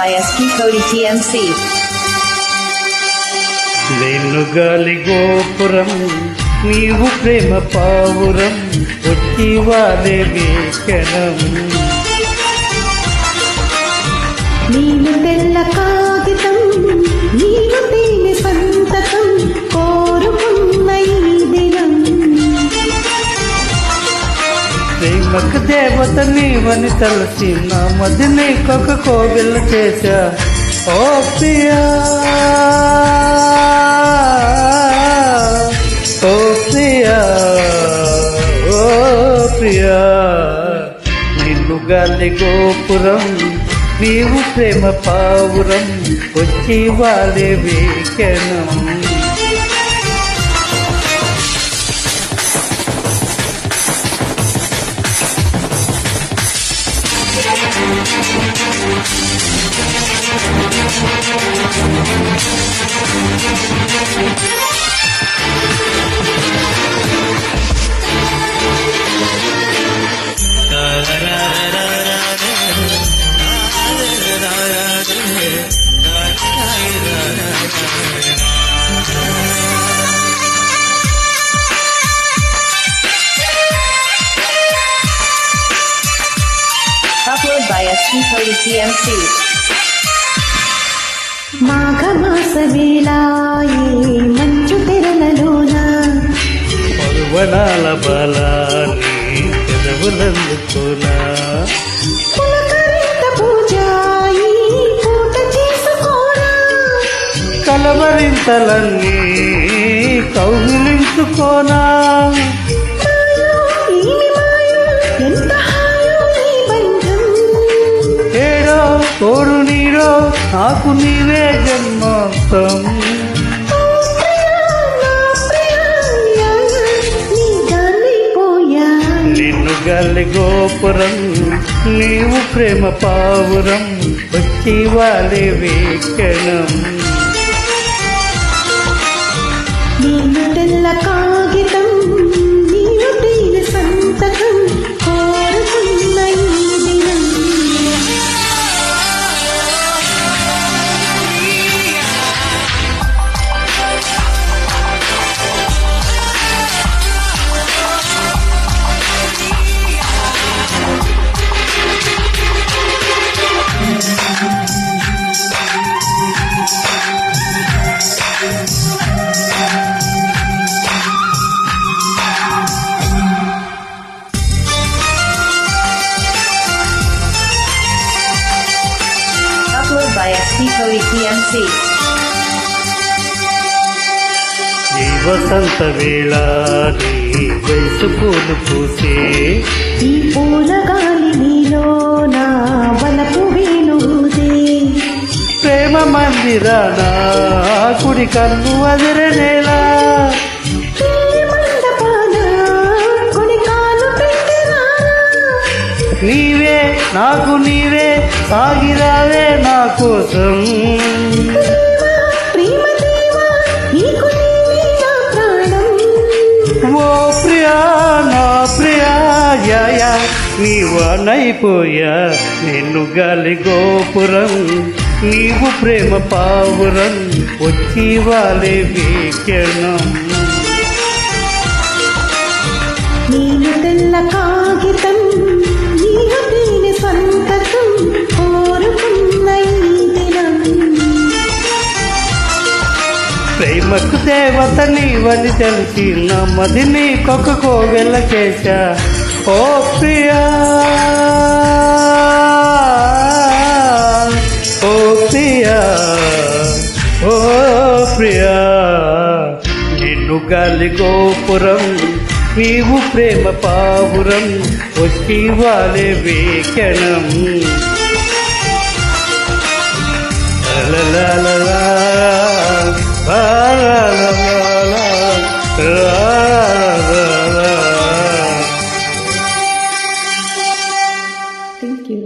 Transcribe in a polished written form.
by SP Cody TMC. వెన్నుగాలి గోపురం నీవు ప్రేమ పావురం వచ్చి వాలే వీక్షణం నీవు తెల్ల కాగితం నీవు తేనె సంతకం కోరుకున్న ఈ దినం ప్రేమకు దేవత నీవని తలసి నా మదిని కొక కోవిల చేశా ఓ ప్రియా ఓ ప్రియా ఓ ప్రియా నిన్ను గాలి గోపురం నీవు ప్రేమ పావురం వచ్చి వాలే వీక్షణం Upload by SP Cody TMC. మాఘమాస వేళాయే మంచు తెరలలోన పర్వణాల బలాన్ని పెదవులందుకున్నా పులకరింత పూజాయి పూట చేసుకోరా కలవరింతలన్నీ కౌగిలించుకోనా ఈమె మాయో ఎంత హాయో ఈ బంధం ఏడో తోడు నీడో నాకు నీవే జన్మాంతం నిన్ను గాలి గోపురం నీవు ప్రేమ పావురం వచ్చి వాలే వీక్షణం నేను తెల్ల కాగితం నీవు తేనె సంతకం కోరుకున్న ఈ దినం Upload by SP Cody TMC. ఈ వసంత వేళ నీ వయసు పూలు పూసే ఈ పూల గాలి నీలో నా వలపు వేణుదే ప్రేమ మందిరానా కుడి కన్ను అదిరనేలా పెళ్లి మండపాన కొన్ని కాలు పెట్టిరా నీవే నాకు నీవే సాగిరావే నా కోసం ప్రేమ దేవా నీకు నీవే నా ప్రాణం ఓ ప్రియా నా ప్రియా యా నీవనైపోయా నిన్ను గాలి గోపురం నీవు ప్రేమ పావురం వచ్చి వాలే వీక్షణం నేను తెల్ల కాగితం నీవు తేనె సంతకం కోరుకున్న ఈ దినం ప్రేమకు దేవత నీవని తెలిసి నా మదిని కొక కోవెల చేశా ఓ ప్రియా ఓ ప్రియా ఓ ప్రియా నిన్ను గాలి గోపురం నీవు ప్రేమ పావురం వచ్చి వాలే వీక్షణం లలలలా, లలలలా, లలలలా. Thank you.